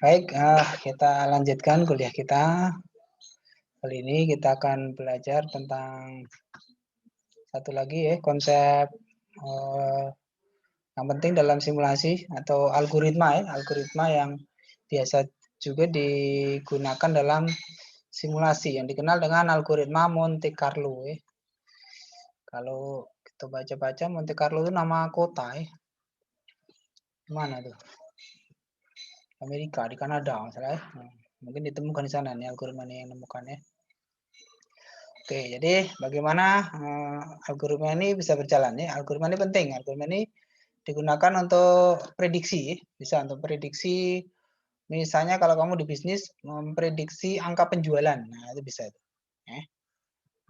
Baik, kita lanjutkan kuliah kita. Kali ini kita akan belajar tentang satu lagi ya, konsep yang penting dalam simulasi atau algoritma ya, algoritma yang biasa juga digunakan dalam simulasi yang dikenal dengan algoritma Monte Carlo ya. Kalau kita baca-baca Monte Carlo itu nama kota ya. Mana tuh? Amerika, di Kanada masalah ya. Mungkin ditemukan di sana nih algoritma yang menemukannya. Oke, jadi bagaimana algoritma ini bisa berjalan ya? Algoritma ini penting. Algoritma ini digunakan untuk prediksi, bisa untuk prediksi. Misalnya kalau kamu di bisnis memprediksi angka penjualan, nah itu bisa itu.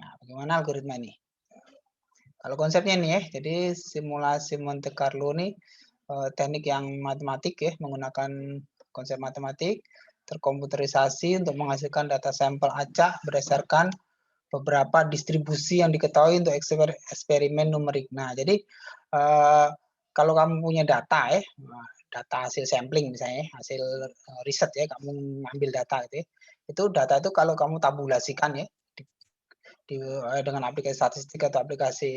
Nah, bagaimana algoritma ini? Kalau konsepnya nih ya, jadi simulasi Monte Carlo ini teknik yang matematik ya, menggunakan konsep matematik terkomputerisasi untuk menghasilkan data sampel acak berdasarkan beberapa distribusi yang diketahui untuk eksperimen numerik. Nah, jadi kalau kamu punya data ya, data hasil sampling misalnya, hasil riset ya, kamu ngambil data gitu ya. Itu data itu kalau kamu tabulasikan ya, dengan aplikasi statistik atau aplikasi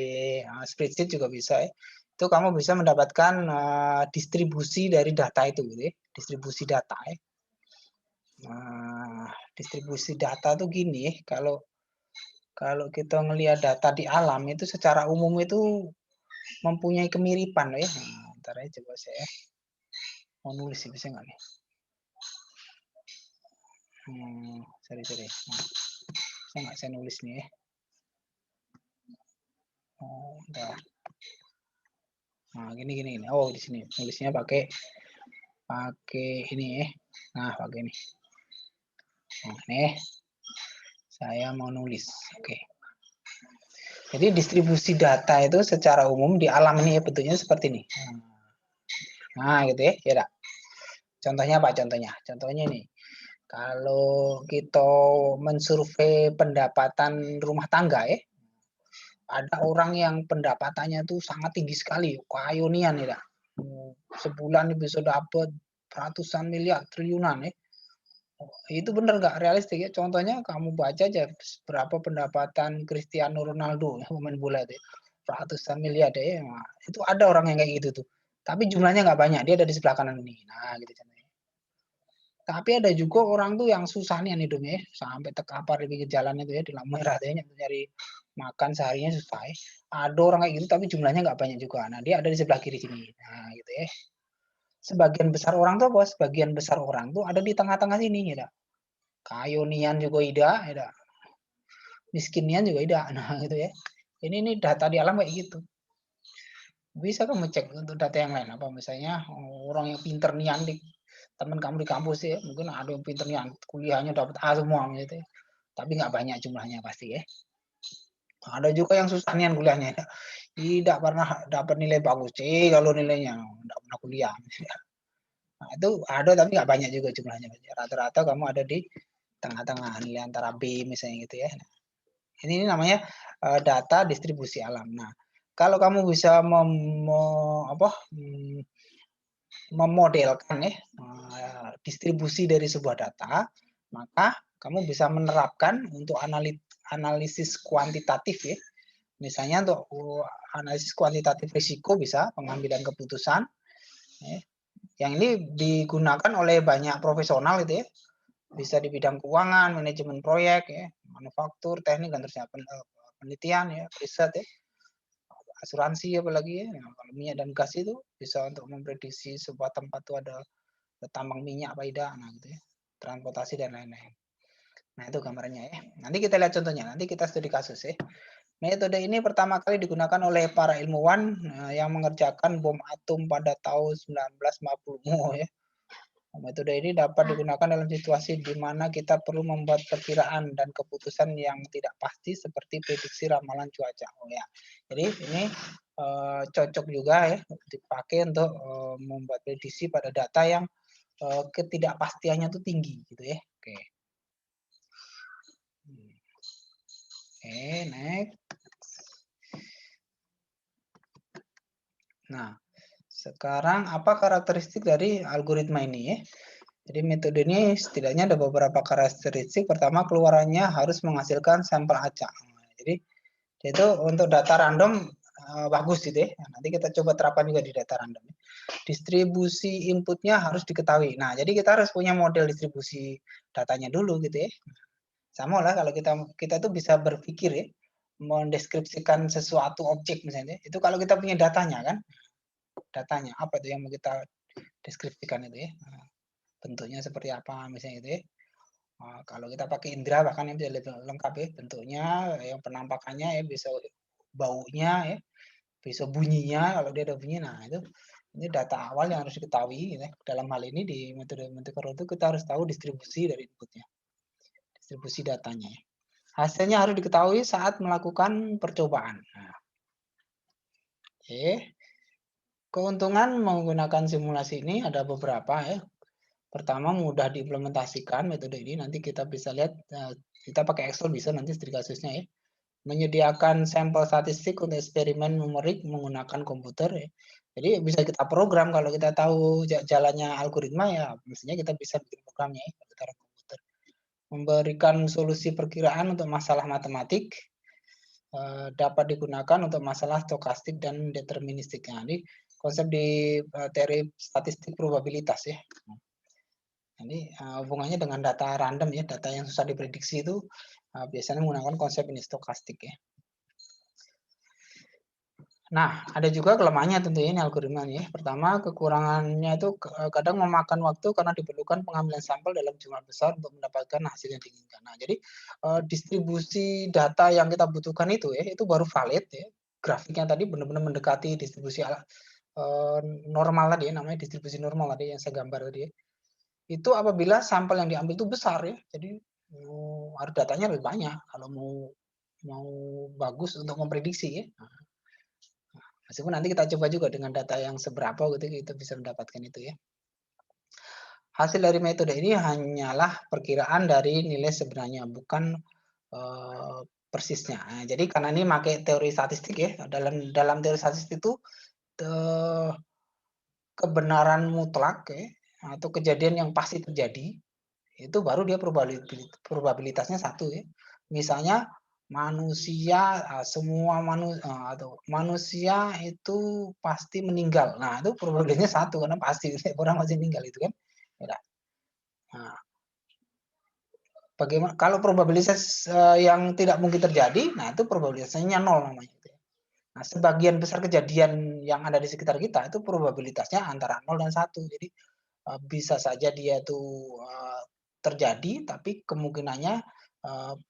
spreadsheet juga bisa ya. Itu kamu bisa mendapatkan distribusi dari data itu gitu ya, distribusi data ya. Distribusi data tuh gini ya, kalau kita ngelihat data di alam itu secara umum itu mempunyai kemiripan ya. Nah, ntar aja coba saya mau nulis sih, bisa nggak nih? Sorry. Nah, bisa nggak saya nulis nih ya? Bentar. Nah, gini. Oh, di sini nulisnya pakai ini ya. Nah, pakai ini. Nah, nih. Saya mau nulis. Oke. Jadi distribusi data itu secara umum di alam ini ya bentuknya seperti ini. Nah, gitu ya. Ya, contohnya apa contohnya? Contohnya ini. Kalau kita mensurvei pendapatan rumah tangga ya, ada orang yang pendapatannya itu sangat tinggi sekali, kayunian ya. Sebulan bisa dapat ratusan miliar, triliunan ya. Itu benar nggak realistik ya? Contohnya kamu baca aja berapa pendapatan Cristiano Ronaldo ya, pemain bola itu. Ratusan miliar deh. Nah, itu ada orang yang kayak gitu tuh. Tapi jumlahnya nggak banyak, dia ada di sebelah kanan ini. Nah, gitu contohnya. Tapi ada juga orang tuh yang susah nih hidupnya ya, sampai terkapar di pinggir jalan itu ya, di lampu merah deh, nyari makan seharinya susah ya. Ada orang kayak gitu tapi jumlahnya nggak banyak juga. Nah, dia ada di sebelah kiri sini. Nah, gitu ya. Sebagian besar orang tuh bos, sebagian besar orang tuh ada di tengah-tengah sini ya. Kayunian juga tidak, miskinnya juga tidak. Nah, gitu ya. Ini data di alam kayak gitu. Bisa kamu cek untuk data yang lain apa misalnya orang yang pinter nian di teman kamu di kampus ya, mungkin ada yang pinter nian kuliahnya dapat A semua gitu ya. Tapi nggak banyak jumlahnya pasti ya. Ada juga yang susah nian kuliahnya ya. Tidak pernah dapat nilai bagus sih kalau nilainya tidak pernah kuliah. Nah, itu ada tapi nggak banyak juga jumlahnya. Rata-rata kamu ada di tengah-tengah nilai antara B misalnya gitu ya. Nah, ini namanya data distribusi alam. Nah, kalau kamu bisa memodelkan ya distribusi dari sebuah data, maka kamu bisa menerapkan untuk analisis kuantitatif ya. Misalnya untuk analisis kuantitatif risiko bisa pengambilan keputusan. Ya. Yang ini digunakan oleh banyak profesional gitu ya. Bisa di bidang keuangan, manajemen proyek ya, manufaktur, teknik dan terusnya, penelitian ya, riset ya. Asuransi apalagi ya. Nah, kalau minyak dan gas itu bisa untuk memprediksi sebuah tempat itu ada tambang minyak apa tidak, nah gitu ya, transportasi dan lain-lain. Nah itu gambarnya ya. Nanti kita lihat contohnya, nanti kita studi kasus ya. Metode ini pertama kali digunakan oleh para ilmuwan yang mengerjakan bom atom pada tahun 1950 ya. Metode ini dapat digunakan dalam situasi di mana kita perlu membuat perkiraan dan keputusan yang tidak pasti seperti prediksi ramalan cuaca. Oh ya, jadi ini cocok juga ya dipakai untuk membuat prediksi pada data yang ketidakpastiannya tuh tinggi gitu ya. Oke. Next. Nah, sekarang apa karakteristik dari algoritma ini ya? Jadi metode ini setidaknya ada beberapa karakteristik. Pertama, keluarannya harus menghasilkan sampel acak. Jadi itu untuk data random bagus gitu ya. Nanti kita coba terapkan juga di data random. Distribusi inputnya harus diketahui. Nah, jadi kita harus punya model distribusi datanya dulu gitu ya. Sama lah kalau kita tuh bisa berpikir ya, mendeskripsikan sesuatu objek misalnya. Itu kalau kita punya datanya kan. Datanya apa itu yang mau kita deskripsikan itu ya. Bentuknya seperti apa misalnya itu ya. Kalau kita pakai indera bahkan yang bisa lebih lengkap ya, bentuknya, yang penampakannya ya, bisa baunya ya, bisa bunyinya kalau dia ada bunyi. Nah, itu ini data awal yang harus diketahui ya. Dalam hal ini di metode Monte Carlo itu kita harus tahu distribusi dari inputnya, distribusi datanya. Hasilnya harus diketahui saat melakukan percobaan. Nah, oke. Keuntungan menggunakan simulasi ini ada beberapa ya. Pertama, mudah diimplementasikan metode ini. Nanti kita bisa lihat, kita pakai Excel bisa nanti studi kasusnya ya. Menyediakan sampel statistik untuk eksperimen numerik menggunakan komputer ya. Jadi bisa kita program kalau kita tahu jalannya algoritma ya, mestinya kita bisa bikin programnya ya secara komputer. Memberikan solusi perkiraan untuk masalah matematik, dapat digunakan untuk masalah stokastik dan deterministik. Nah, ini konsep di teori statistik probabilitas ya. Ini hubungannya dengan data random ya, data yang susah diprediksi itu biasanya menggunakan konsep ini stokastik ya. Nah, ada juga kelemahannya tentunya ini algoritma ya. Pertama, kekurangannya itu kadang memakan waktu karena diperlukan pengambilan sampel dalam jumlah besar untuk mendapatkan hasil yang diinginkan. Nah, jadi distribusi data yang kita butuhkan itu ya, itu baru valid ya. Grafiknya tadi benar-benar mendekati distribusi normal tadi ya, namanya distribusi normal tadi yang saya gambar tadi ya. Itu apabila sampel yang diambil itu besar ya. Jadi harus datanya lebih banyak kalau mau bagus untuk memprediksi ya. Meskipun nanti kita coba juga dengan data yang seberapa gitu kita bisa mendapatkan itu ya. Hasil dari metode ini hanyalah perkiraan dari nilai sebenarnya, bukan persisnya. Nah, jadi karena ini pakai teori statistik ya, dalam teori statistik itu kebenaran mutlak ya, atau kejadian yang pasti terjadi, itu baru dia probabilitasnya 1 ya. Misalnya manusia, semua manusia itu pasti meninggal. Nah, itu probabilitasnya 1 karena pasti orang masih meninggal itu kan. Nah, bagaimana kalau probabilitas yang tidak mungkin terjadi, nah itu probabilitasnya 0 namanya. Nah, sebagian besar kejadian yang ada di sekitar kita itu probabilitasnya antara 0 dan 1. Jadi bisa saja dia itu terjadi, tapi kemungkinannya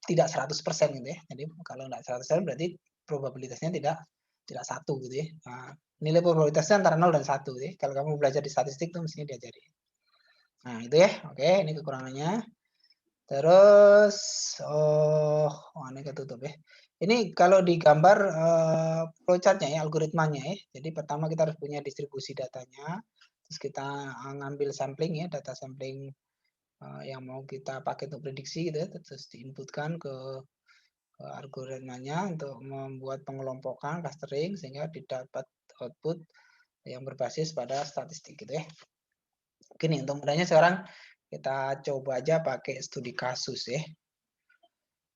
tidak 100% gitu ya. Jadi kalau tidak 100% berarti probabilitasnya tidak 1 gitu ya. Nah, nilai probabilitasnya antara 0 dan 1 gitu ya. Kalau kamu belajar di statistik itu mestinya diajari. Nah, itu ya. Oke, ini kekurangannya. Terus ini ketutup ya. Ini kalau digambar flowchart-nya ya, algoritmanya ya. Jadi pertama kita harus punya distribusi datanya. Terus kita ngambil sampling ya, data sampling yang mau kita pakai untuk prediksi gitu ya, terus diinputkan ke algoritmanya untuk membuat pengelompokan clustering sehingga didapat output yang berbasis pada statistik gitu ya. Gini, untuk mudahnya sekarang kita coba aja pakai studi kasus ya.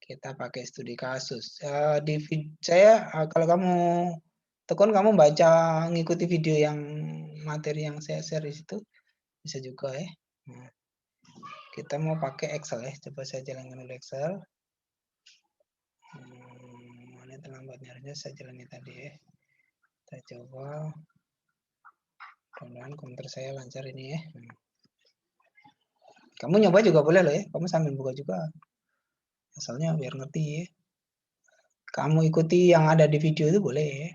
Kita pakai studi kasus. Kalau kamu tekun kamu baca ngikuti video yang materi yang saya share di situ bisa juga ya. Nah, kita mau pakai Excel ya. Coba saya jalankan dulu Excel. Mana terlambatnya harusnya saya jalani tadi ya. Kita coba. Mudah-mudahan komputer saya lancar ini ya. Kamu nyoba juga boleh loh ya. Kamu sambil buka juga. Asalnya biar ngerti ya. Kamu ikuti yang ada di video itu boleh ya.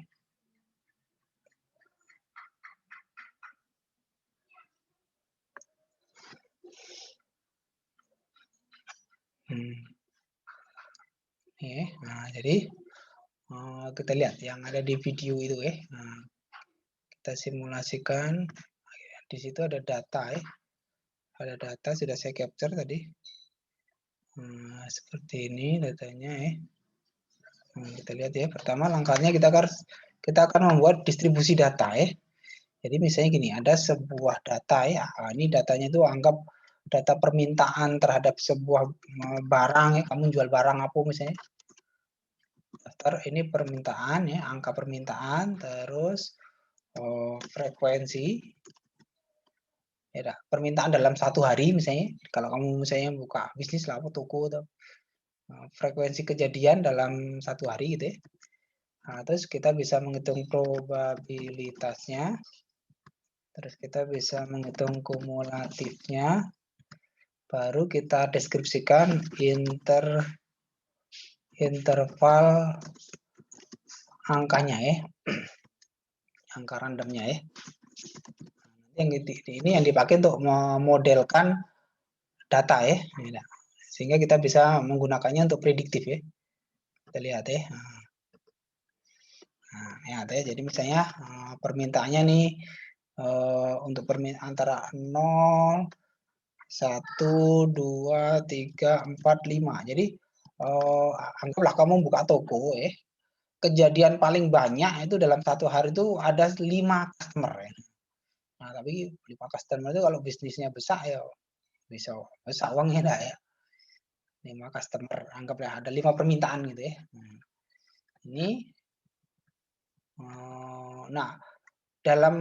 Nah, jadi kita lihat yang ada di video itu ya. Nah, kita simulasikan. Di situ ada data ya. Ada data sudah saya capture tadi. Nah, seperti ini datanya ya. Nah, kita lihat ya. Pertama langkahnya kita akan membuat distribusi data ya. Jadi misalnya gini, ada sebuah data ya. Ini datanya itu anggap data permintaan terhadap sebuah barang ya, kamu jual barang apa misalnya. Daftar ini permintaan ya, angka permintaan, terus frekuensi. Ya, permintaan dalam 1 hari misalnya. Kalau kamu misalnya buka bisnis lah, toko atau frekuensi kejadian dalam 1 hari gitu ya. Nah, terus kita bisa menghitung probabilitasnya. Terus kita bisa menghitung kumulatifnya. Baru kita deskripsikan interval angkanya ya. Angka randomnya ya. Ini yang dipakai untuk memodelkan data ya. Sehingga kita bisa menggunakannya untuk prediktif ya. Kita lihat ya. Nah, ya, jadi misalnya permintaannya nih untuk antara 0, 1, 2, 3, 4, 5. Jadi anggaplah kamu buka toko ya. Kejadian paling banyak itu dalam 1 hari itu ada 5 customer ya. Nah, tapi 5 customer itu kalau bisnisnya besar ya bisa besar uangnya enggak ya. 5 customer, anggaplah ada 5 permintaan gitu ya. Ini nah, dalam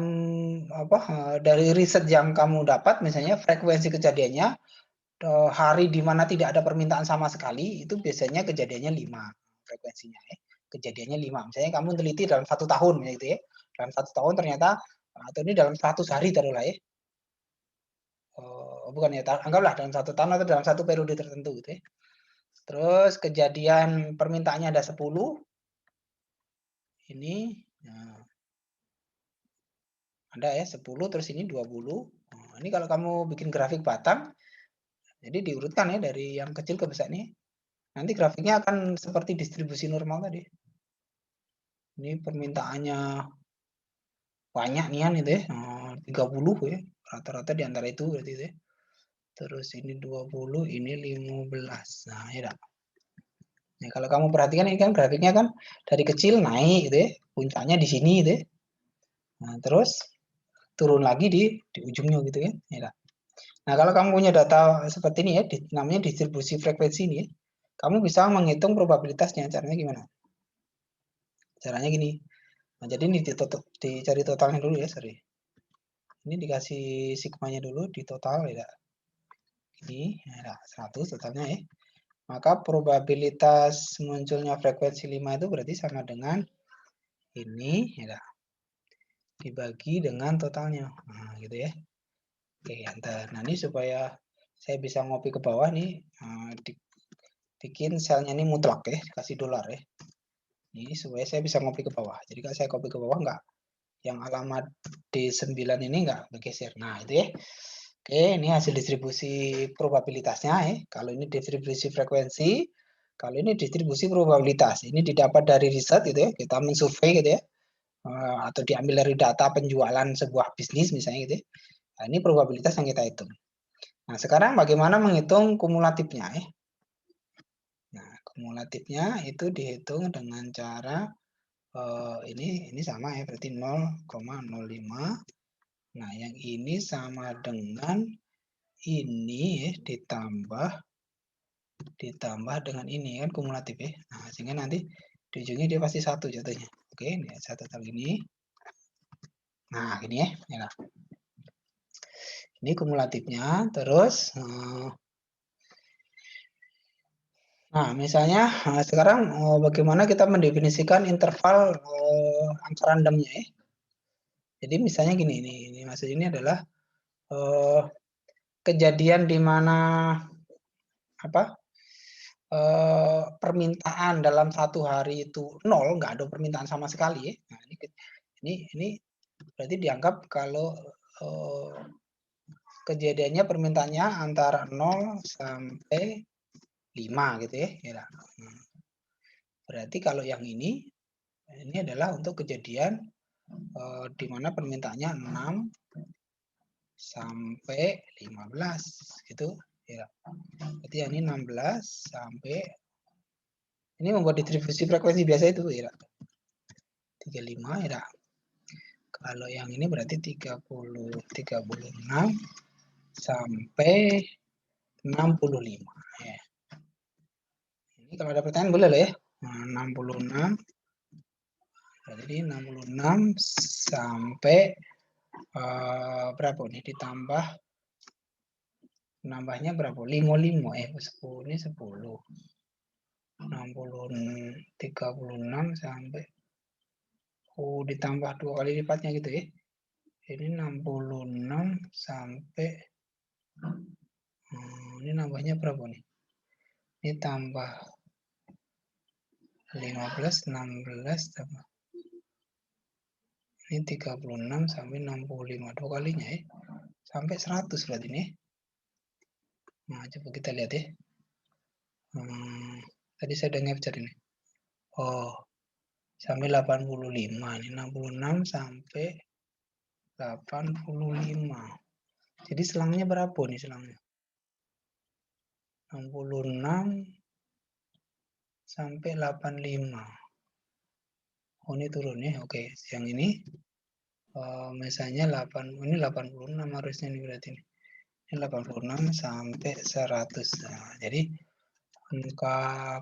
dari riset yang kamu dapat misalnya frekuensi kejadiannya hari di mana tidak ada permintaan sama sekali itu biasanya kejadiannya 5 frekuensinya ya. Kejadiannya 5. Misalnya kamu teliti dalam 1 tahun gitu ya. Dalam 1 tahun ternyata atau ini dalam 100 hari taruhlah ya. Bukan ya, anggaplah dalam 1 tahun atau dalam 1 periode tertentu gitu ya. Terus kejadian permintaannya ada 10. Ini ada ya 10 terus ini 20. Nah, ini kalau kamu bikin grafik batang jadi diurutkan ya dari yang kecil ke besar nih. Nanti grafiknya akan seperti distribusi normal tadi. Ini permintaannya banyak nian itu ya. 30 ya. Rata-rata di antara itu berarti itu ya. Terus ini 20, ini 15. Nah, ya dah. Nah, kalau kamu perhatikan ini kan grafiknya kan dari kecil naik gitu ya. Puncaknya di sini gitu ya. Nah, terus turun lagi di ujungnya gitu ya. Ya dah. Nah, kalau kamu punya data seperti ini ya, namanya distribusi frekuensi ini ya, kamu bisa menghitung probabilitasnya. Caranya gimana? Caranya gini. Nah, jadi ini dicari totalnya dulu ya, sorry. Ini dikasih sigmanya dulu di total ya. Ini ya, 100 totalnya ya. Maka probabilitas munculnya frekuensi 5 itu berarti sama dengan ini ya. Dibagi dengan totalnya. Nah, gitu ya. Oke, enter. Nah, ini supaya saya bisa ngopi ke bawah nih, bikin selnya ini mutlak ya, kasih dolar ya. Ini supaya saya bisa ngopi ke bawah. Jadi kalau saya copy ke bawah enggak, yang alamat D9 ini enggak bergeser. Nah, itu ya. Oke, ini hasil distribusi probabilitasnya ya. Kalau ini distribusi frekuensi, kalau ini distribusi probabilitas. Ini didapat dari riset gitu ya. Kita mensurvei gitu ya. Atau diambil dari data penjualan sebuah bisnis misalnya gitu ya. Nah, ini probabilitas yang kita hitung. Nah, sekarang bagaimana menghitung kumulatifnya ya? Nah, kumulatifnya itu dihitung dengan cara ini sama ya, berarti 0,05. Nah, yang ini sama dengan ini ya, ditambah dengan ini kan kumulatif ya. Nah, sehingga nanti di ujungnya dia pasti 1 jatuhnya. Oke, ini 1 total ini. Nah, gini ya. Ini kumulatifnya, terus nah, misalnya sekarang bagaimana kita mendefinisikan interval angka randomnya ya. Jadi misalnya gini, ini maksud ini adalah kejadian di mana permintaan dalam 1 hari itu 0, nggak ada permintaan sama sekali ya. Nah, ini berarti dianggap kalau kejadiannya permintaannya antara 0 sampai 5 gitu ya. Berarti kalau yang ini adalah untuk kejadian di mana permintaannya 6 sampai 15 gitu ya. Berarti yang ini 16 sampai ini membuat distribusi frekuensi biasa itu ya. 35 ya. Kalau yang ini berarti 36 sampai 65. Ya. Ini kalau ada pertanyaan boleh lah ya. Nah, 66. Jadi 66 sampai berapa nih ditambah nambahnya berapa? 55 10 ini 10. 36 sampai ditambah 2 kali lipatnya gitu ya. Ini 66 sampai ini nambahnya berapa nih? Ini tambah 15, 16 tambah. Ini 36 sampai 65 dua kalinya ya. Sampai 100 berarti ini. Nah, coba kita lihat ya. Tadi saya udah capture ini. Oh, sampai 85. Ini 66 sampai 85. Jadi selangnya berapa nih selangnya? 66 sampai 85. Oh, ini turun ya. Oke, yang ini misalnya 86 harusnya ini berarti ini. Ini 86 sampai 100. Nah, jadi angka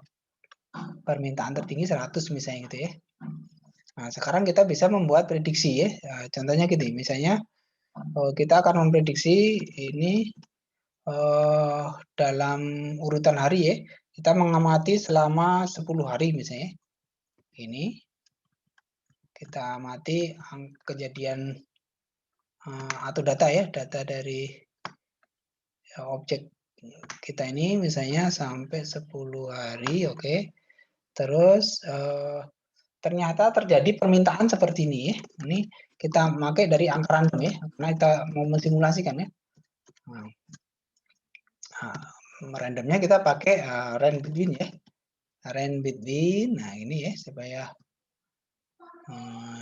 permintaan tertinggi 100 misalnya gitu ya. Nah, sekarang kita bisa membuat prediksi ya. Contohnya gitu, misalnya kita akan memprediksi ini dalam urutan hari ya. Kita mengamati selama 10 hari misalnya. Ini kita amati kejadian atau data ya, data dari objek kita ini misalnya sampai 10 hari, oke. Terus ternyata terjadi permintaan seperti ini ya. Ini kita pakai dari angka random ya, karena kita mau mensimulasikan ya. Randomnya kita pakai range between ya. Range between, nah ini ya supaya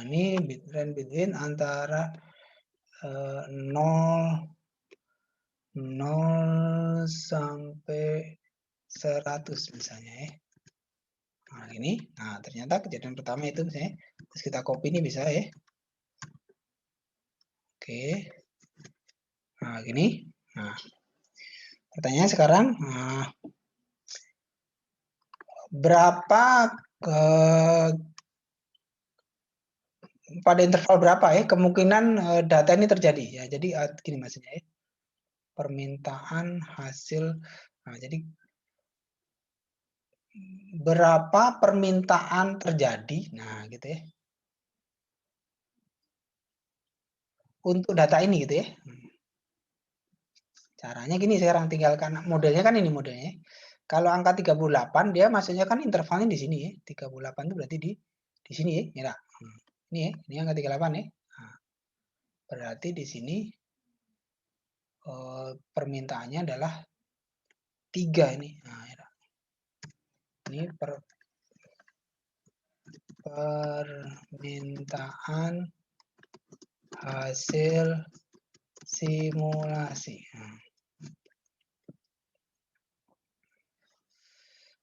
ini range between antara 0 sampai 100 misalnya ya. Nah ini, nah ternyata kejadian pertama itu misalnya, terus kita copy ini bisa ya. Oke, nah gini. Nah pertanyaannya sekarang, berapa pada interval berapa ya kemungkinan data ini terjadi ya. Jadi gini maksudnya ya, permintaan hasil. Nah jadi berapa permintaan terjadi, nah gitu ya, untuk data ini gitu ya. Caranya gini sekarang, tinggal karena modelnya kan ini modelnya. Kalau angka 38 dia maksudnya kan intervalnya di sini ya. 38 itu berarti di sini ya. Ya, ini ya, ini angka 38 ya. Nah, berarti di sini permintaannya adalah 3 ini. Nah, ya. Ini permintaan hasil simulasi. Nah.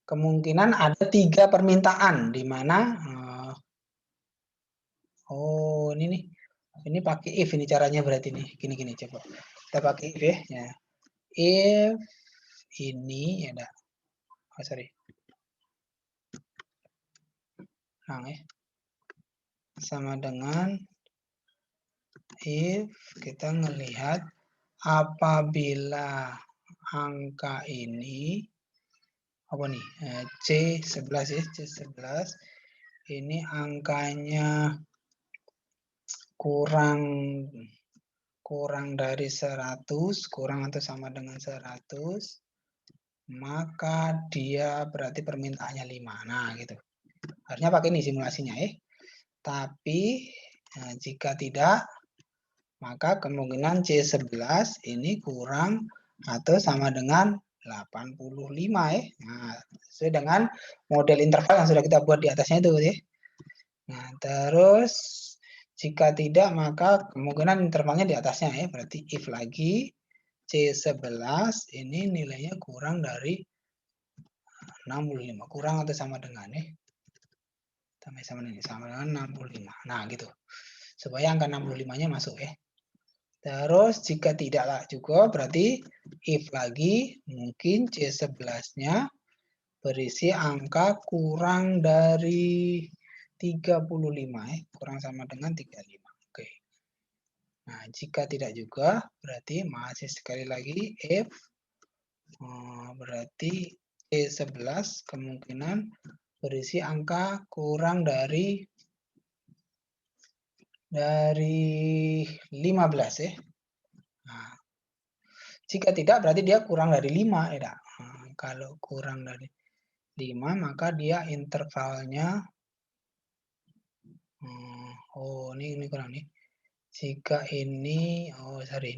Kemungkinan ada 3 permintaan di mana ini nih. Ini pakai if ini caranya berarti nih. Gini coba. Kita pakai if ya. If ini ya enggak. Oh, sorry. Nah, ya. Sama dengan if kita ngelihat apabila angka ini apa nih? C11 ya, C11 ini angkanya kurang dari 100, kurang atau sama dengan 100, maka dia berarti permintaannya 5. Nah, gitu. Harusnya pakai ini simulasinya ya. Tapi jika tidak, maka kemungkinan C11 ini kurang atau sama dengan 85 ya. Nah, sesuai dengan model interval yang sudah kita buat di atasnya itu ya. Nah, terus jika tidak, maka kemungkinan intervalnya di atasnya ya. Berarti if lagi C11 ini nilainya kurang dari 65. Kurang atau sama dengan ya. Sama dengan 65. Nah, gitu. Supaya angka 65-nya masuk ya. Terus jika tidak juga berarti if lagi, mungkin C11-nya berisi angka kurang dari 35 kurang sama dengan 35. Oke. Nah, jika tidak juga berarti masih sekali lagi if berarti C11 kemungkinan berisi angka kurang dari 15 ya. Nah, jika tidak berarti dia kurang dari 5 ya. Nah, kalau kurang dari 5 maka dia intervalnya oh ini kurang nih. Jika ini sorry.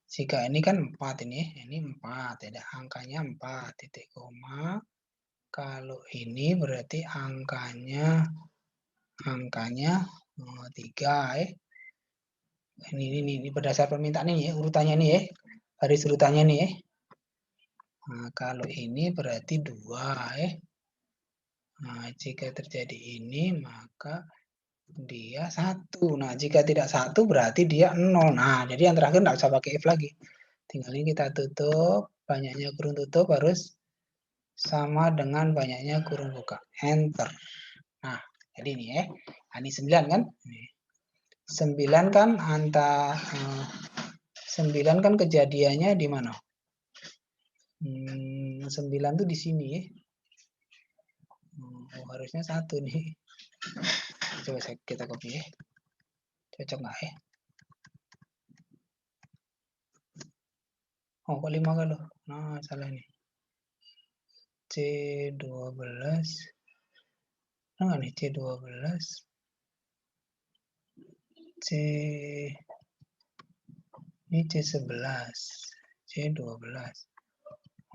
Jika ini kan 4 ini 4 ya. Angkanya 4 titik koma. Kalau ini berarti angkanya 3 ya. Ini berdasar permintaan ini ya, urutannya nih ya. Garis urutannya nih ya. Nah, kalau ini berarti 2 ya. Nah, jika terjadi ini maka dia 1. Nah, jika tidak 1 berarti dia 0. Nah, jadi yang terakhir nggak usah pakai if lagi. Tinggal ini kita tutup, banyaknya kurung tutup harus sama dengan banyaknya kurung buka. Enter. Nah, jadi ini ya. Nah, ini 9 kan? 9 kan 9 kan kejadiannya di mana? 9 tuh di sini ya. Harusnya 1 nih. Coba kita copy ya. Cocok nggak ya? Oh, kok 5 kalau? Nah, salah nih. C12. Nah, nih C12. Ini C11. C12.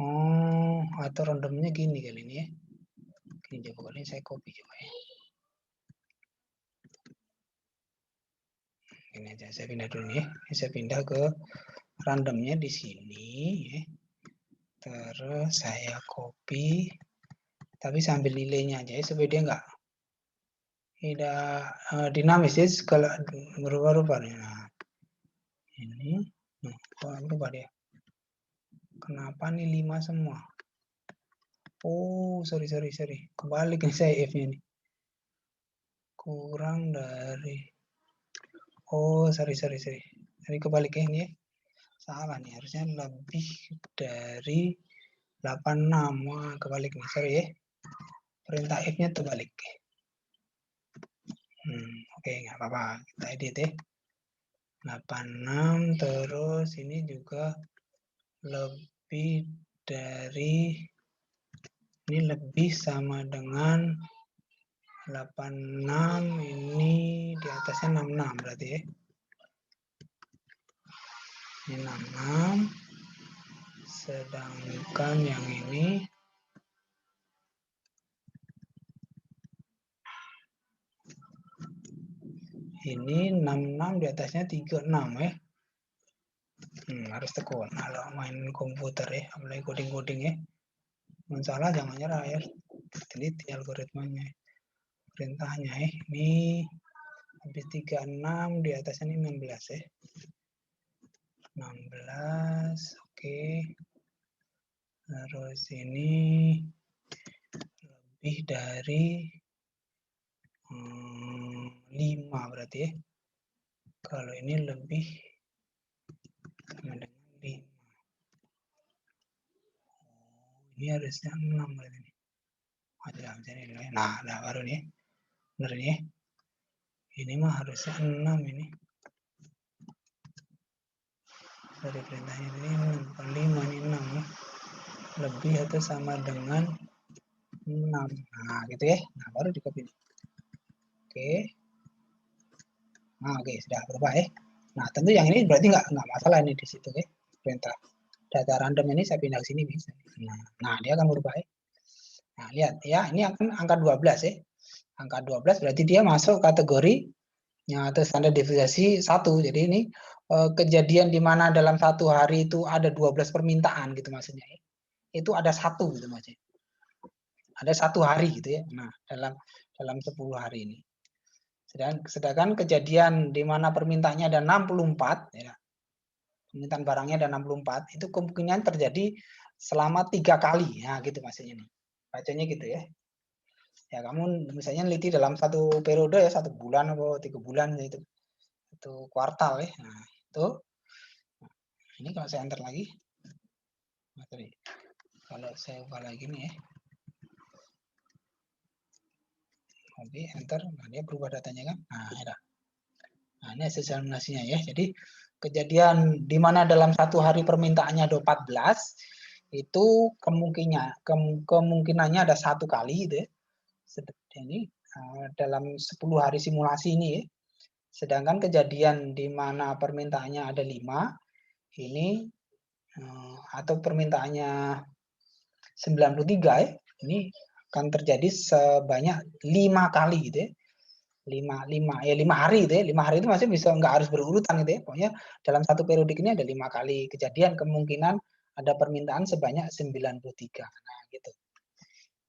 Oh, atau randomnya gini kali ini ya. Gini coba kali ini saya copy coba ya. Ini aja saya pindah dulu nih ya. Ini saya pindah ke randomnya di sini ya. Terus saya copy tapi sambil nilainya aja ya supaya dia tidak dinamis ya kalau berubah-ubah. Nah, ini kok berubah dia. Kenapa nih 5 semua? Oh, sorry. Kebalik nih saya F-nya nih. Kurang dari. Oh, sorry. Jadi kebalik ya ini ya. Salah nih, harusnya lebih dari 86. Wah, kebalik nih, sorry ya. Perintah F-nya terbalik. Oke, nggak apa-apa. Kita edit ya. 86, terus ini juga lebih dari, ini lebih sama dengan 86, ini di atasnya 66 berarti ya. Ini 66, sedangkan yang ini ini 66 di atasnya 36 ya. Harus tekun kalau main komputer ya, apalagi coding ya. Masalah jangan nyerah ya. Teliti algoritmanya. Perintahnya ya. Ini habis 36 di atasnya ini 16 ya. 16, oke. Terus ini lebih dari 5 berarti ya. Kalau ini lebih sama dengan 5. Ini harusnya 6 berarti ini. Nah, baru nih. Benar nih. Ini mah harusnya 6 ini. Dari perintahnya ini 6, bukan 5, ini 6 ya. Lebih atau sama dengan 6. Nah, gitu ya. Nah, baru di copy. Oke. Nah, oke, sudah berubah ya. Nah, tentu yang ini berarti nggak masalah ini di situ ya. Perintah data random ini saya pindah ke sini bisa. Nah, dia akan berubah ya. Nah, lihat ya, ini akan angka 12 ya. Angka 12 berarti dia masuk kategori atau standar deviasi 1. Jadi ini kejadian di mana dalam satu hari itu ada 12 permintaan gitu maksudnya ya. Itu ada 1 gitu maksudnya. Ada 1 hari gitu ya. Nah, dalam 10 hari ini. Sedangkan kejadian di mana permintaannya ada 64 ya. permintaan barangnya ada 64, itu kemungkinan terjadi selama 3 kali. Nah, gitu maksudnya nih. Bacanya gitu ya. Ya, kamu misalnya neliti dalam satu periode ya, 1 bulan atau 3 bulan itu kuartal ya. Nah, itu. Ini kalau saya enter lagi. Nah, tadi. Kalau saya buka lagi nih ya. Oke, enter. Nah, dia berubah datanya kan. Nah, ya. Nah, ini hasil simulasinya ya. Jadi kejadian di mana dalam satu hari permintaannya ada 14, itu kemungkinannya ada 1 kali gitu ya. Ini dalam 10 hari simulasi ini ya. Sedangkan kejadian di mana permintaannya ada 5, ini atau permintaannya 93 ya, ini akan terjadi sebanyak 5 kali gitu ya. 5 hari gitu ya. 5 hari itu masih bisa nggak harus berurutan gitu ya. Pokoknya dalam satu periodik ini ada 5 kali kejadian kemungkinan ada permintaan sebanyak 93. Nah, gitu.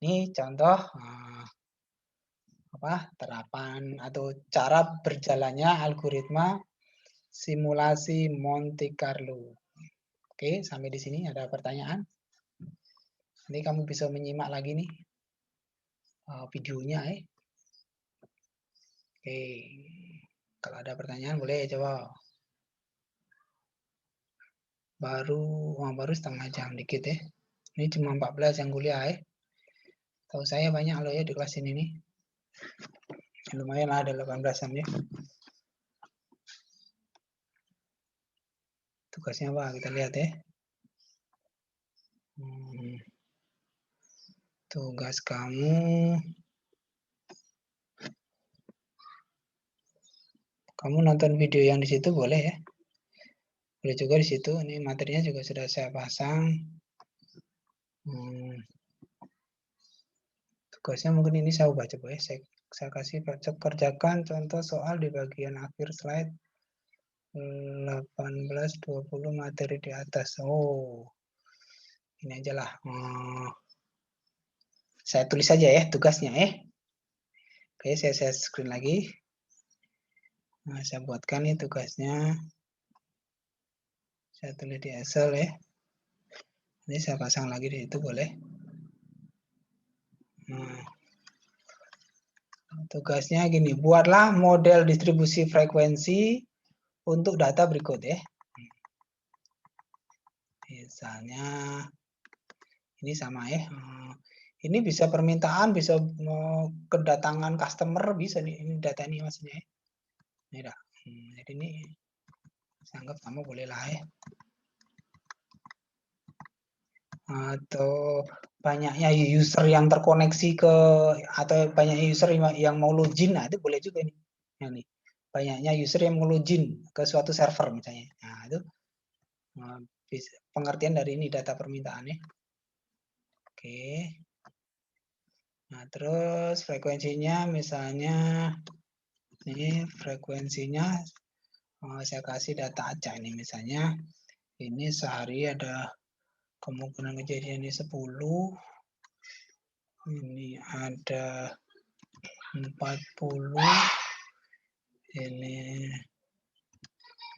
Ini contoh terapan atau cara berjalannya algoritma simulasi Monte Carlo. Oke, sampai di sini ada pertanyaan. Nanti kamu bisa menyimak lagi nih videonya ya. Oke, kalau ada pertanyaan boleh coba. Baru setengah jam dikit ya. Ini cuma 14 yang kuliah ya. Tahu saya banyak loh ya di kelas ini nih. Lumayan lah ada 18-an ya. Tugasnya apa? Kita lihat ya. Tugas kamu nonton video yang di situ boleh ya. Boleh juga di situ. Ini materinya juga sudah saya pasang. Tugasnya mungkin ini saya ubah coba ya. Saya kasih kerjakan contoh soal di bagian akhir slide 18-20 materi di atas. Oh, ini aja lah. Saya tulis saja ya tugasnya ya. Oke, saya screen lagi. Nah, saya buatkan nih tugasnya. Saya tulis di Excel ya. Ini saya pasang lagi di situ boleh. Nah, tugasnya gini, buatlah model distribusi frekuensi untuk data berikut ya. Misalnya ini sama ya. Ini bisa permintaan, bisa kedatangan customer, bisa nih. Ini data ini maksudnya ya. Ini dah. Jadi ini saya anggap kamu boleh lah ya. Atau banyaknya user yang terkoneksi ke atau banyak user yang mau login, nah itu boleh juga nih. Nah, nih banyaknya user yang mau login ke suatu server misalnya. Nah itu pengertian dari ini data permintaannya. Oke. Nah terus frekuensinya misalnya ini frekuensinya saya kasih data aja ini misalnya ini sehari ada kemungkinan kejadian ini 10. Ini ada 40, ini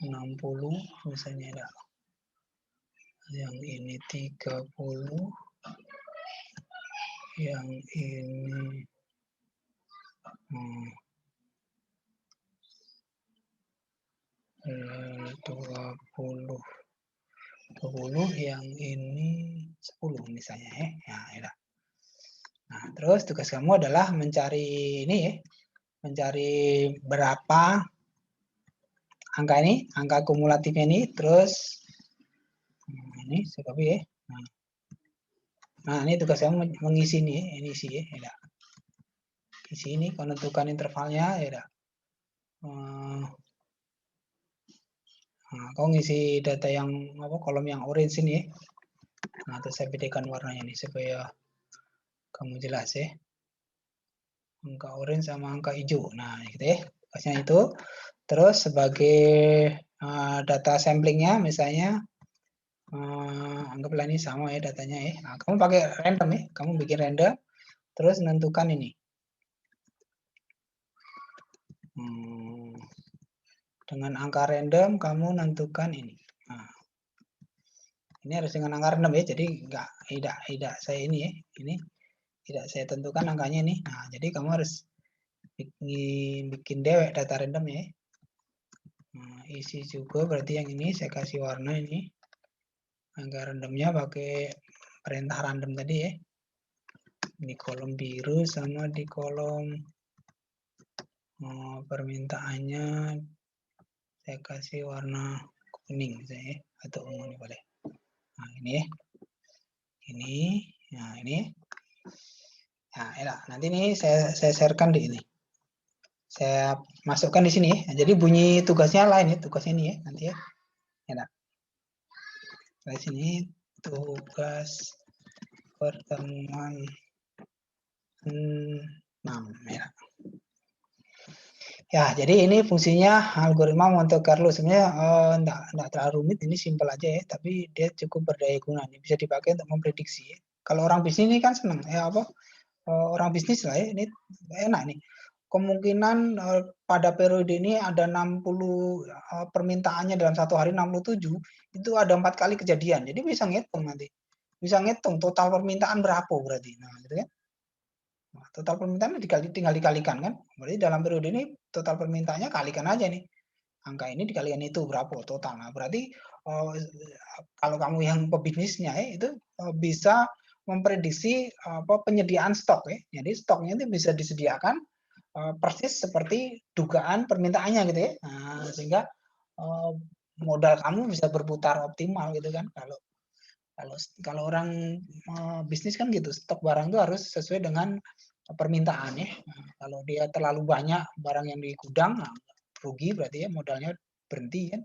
60 misalnya ada. Yang ini 30, yang ini 20, yang ini 10 misalnya ya. Ya. Nah, terus tugas kamu adalah mencari ini ya, mencari berapa angka ini, angka kumulatifnya ini, terus ini saya copy ya. Nah, ini tugas kamu mengisi nih, ini isi ya. Ya. Isi ini menentukan intervalnya ya. Nah, kau ngisi data yang kolom yang orange ini ya. Nah, terus saya bedakan warnanya nih supaya kamu jelas ya. Angka orange sama angka hijau. Nah, gitu ya. Tugasnya itu. Terus sebagai data samplingnya misalnya anggaplah ini sama ya datanya ya. Nah, kamu pakai random ya. Kamu bikin random. Terus menentukan ini. Dengan angka random kamu menentukan ini. Nah, Ini harus dengan angka random ya, jadi tidak saya ini ya, ini tidak saya tentukan angkanya ini. Nah, jadi kamu harus bikin dewek data random ya. Nah, isi juga berarti yang ini saya kasih warna ini. Angka randomnya pakai perintah random tadi ya. Di kolom biru sama di kolom permintaannya saya kasih warna kuning misalnya, atau ungu nih boleh. Nah, ini ya. Ini, nah ini. Nah, enak. Nanti ini saya sharekan di ini. Saya masukkan di sini ya. Jadi bunyi tugasnya lain ya, tugasnya ini ya nanti ya. Enak. Di sini tugas pertemuan 6 ya. Ya, jadi ini fungsinya algoritma Monte Carlo. Sebenarnya enggak terlalu rumit, ini simpel aja ya, tapi dia cukup berdaya guna. Bisa dipakai untuk memprediksi. Ya. Kalau orang bisnis ini kan senang ya apa? Orang bisnis lah ya, ini enak nih. Kemungkinan pada periode ini ada 60 permintaannya dalam satu hari 67, itu ada 4 kali kejadian. Jadi bisa ngitung nanti. Bisa ngitung total permintaan berapa berarti. Nah, gitu kan. Nah, total permintaan tinggal dikalikan kan. Berarti dalam periode ini total permintaannya kalikan aja nih. Angka ini dikalikan itu berapa total. Nah, berarti kalau kamu yang pebisnisnya ya, itu bisa memprediksi penyediaan stok ya. Jadi stoknya itu bisa disediakan persis seperti dugaan permintaannya gitu ya. Nah, sehingga modal kamu bisa berputar optimal gitu kan. Kalau orang bisnis kan gitu, stok barang itu harus sesuai dengan permintaan ya. Nah, kalau dia terlalu banyak barang yang di gudang, nah, rugi berarti ya modalnya berhenti kan.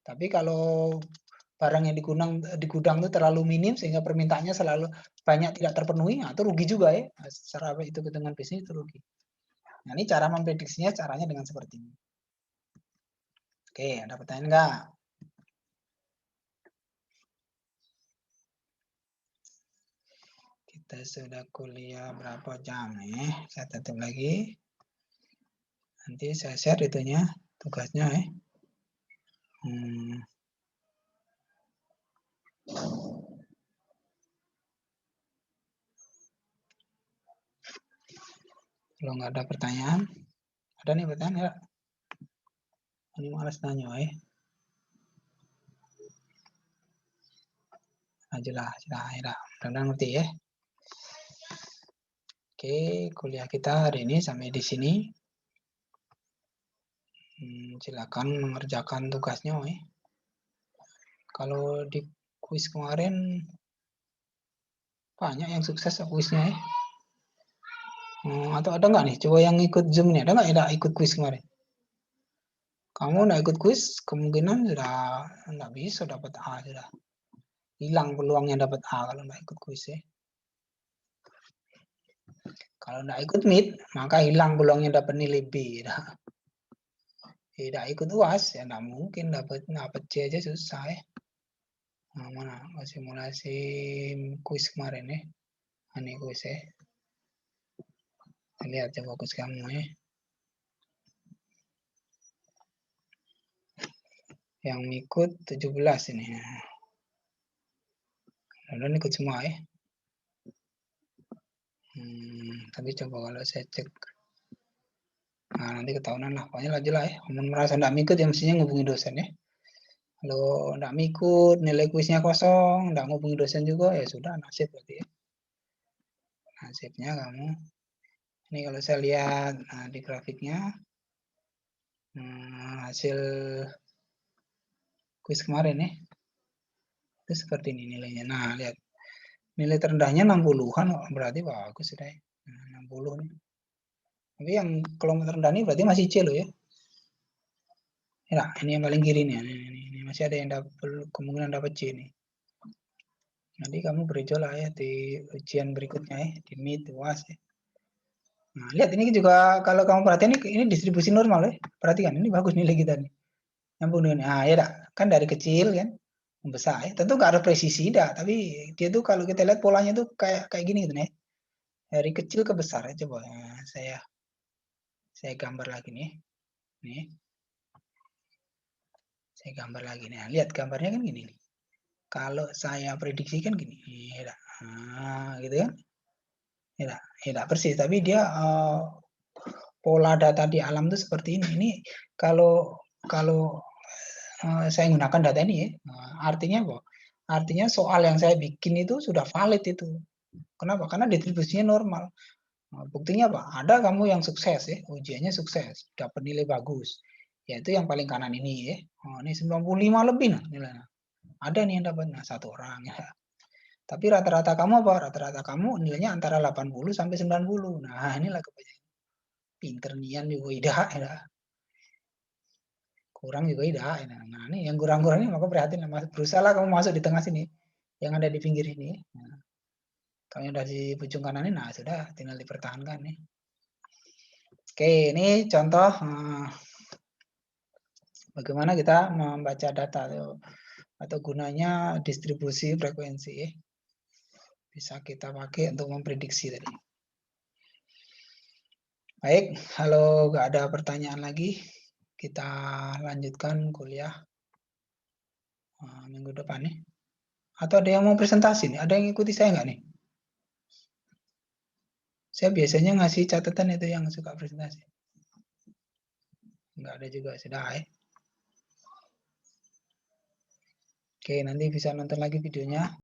Tapi kalau barang yang di gudang itu terlalu minim sehingga permintaannya selalu banyak tidak terpenuhi, nah, itu rugi juga ya. Nah, secara itu dengan bisnis itu rugi. Nah, ini cara memprediksinya caranya dengan seperti ini. Oke, ada pertanyaan enggak? Kita sudah kuliah berapa jam nih? Saya tutup lagi. Nanti saya share itunya, tugasnya ya. Kalau nggak ada pertanyaan, ada nih pertanyaan ya? Ini malas nanya ya. Ajalah, mudah-mudahan ngerti ya. Oke, kuliah kita hari ini sampai di sini. Silakan mengerjakan tugasnya ya. Kalau di kuis kemarin banyak yang sukses kuisnya ya. Atau ada nggak nih? Coba yang ikut Zoom nih, ada nggak yang ikut kuis kemarin? Kamu nggak ikut kuis, kemungkinan sudah nggak bisa dapat A sudah. Hilang peluangnya dapat A kalau nggak ikut kuis ya. Kalau nggak ikut MIT, maka hilang peluangnya dapat nilai B. Tidak ikut UAS, ya nggak mungkin dapat C aja susah ya. Nah, mana simulasi kuis kemarin ya. Ini kuis ya. Lihat coba kuis kamu ya. Yang ikut 17 ini. Dan ikut semua ya. Tapi coba kalau saya cek. Nah, nanti ketahuan lah. Pokoknya lanjut lah ya. Kalau merasa tidak ikut ya mestinya ngubungi dosen ya. Kalau tidak ikut, nilai kuisnya kosong, tidak ngubungi dosen juga, ya sudah nasib berarti ya. Nasibnya kamu. Ini kalau saya lihat di grafiknya, hasil kuis kemarin ya. Itu seperti ini nilainya. Nah, lihat. Nilai terendahnya 60-an, berarti bagus sudah ya. 60 nih. Tapi yang kelompok terendah ini berarti masih C loh ya. Ya, ini yang paling kiri nih. Ini masih ada yang dapat kemungkinan dapat C nih. Nanti kamu berjual lah ya di ujian berikutnya ya, di MIT, UAS ya. Nah, lihat ini juga kalau kamu perhatian ini distribusi normal ya. Perhatikan ini bagus nilai kita nih. Nyambung dengan ya dah. Kan dari kecil kan membesar ya. Tentu nggak ada presisi dah, tapi dia tuh kalau kita lihat polanya tuh kayak gini gitu nih. Dari kecil ke besar ya coba. Nah, saya gambar lagi nih. Nih. Saya gambar lagi nih. Nah, lihat gambarnya kan gini nih. Kalau saya prediksikan gini, ya, nah, gitu kan? Ya, tidak persis, tapi dia pola data di alam itu seperti ini. Ini kalau saya menggunakan data ini ya, artinya apa? Artinya soal yang saya bikin itu sudah valid itu. Kenapa? Karena distribusinya normal. Nah, buktinya apa? Ada kamu yang sukses ya, ujiannya sukses, dapat nilai bagus. Yaitu yang paling kanan ini ya. Oh, ini 95 lebih nah nilainya. Ada nih yang dapat, nah, 1 orang ya. Tapi rata-rata kamu apa? Rata-rata kamu nilainya antara 80 sampai 90. Nah, inilah kebanyakan. Pinter nian juga tidak ya. Kurang juga tidak. Ya. Nah, ini yang kurang-kurang ini maka prihatin. Berusaha kamu masuk di tengah sini. Yang ada di pinggir ini. Nah, kalau yang ada di ujung kanan ini, nah sudah tinggal dipertahankan nih. Oke, ini contoh bagaimana kita membaca data atau gunanya distribusi frekuensi. Bisa kita pakai untuk memprediksi tadi. Baik, kalau nggak ada pertanyaan lagi, kita lanjutkan kuliah minggu depan nih. Atau ada yang mau presentasi nih? Ada yang ikuti saya nggak nih? Saya biasanya ngasih catatan itu yang suka presentasi. Nggak ada juga, sudah ya. Oke, nanti bisa nonton lagi videonya.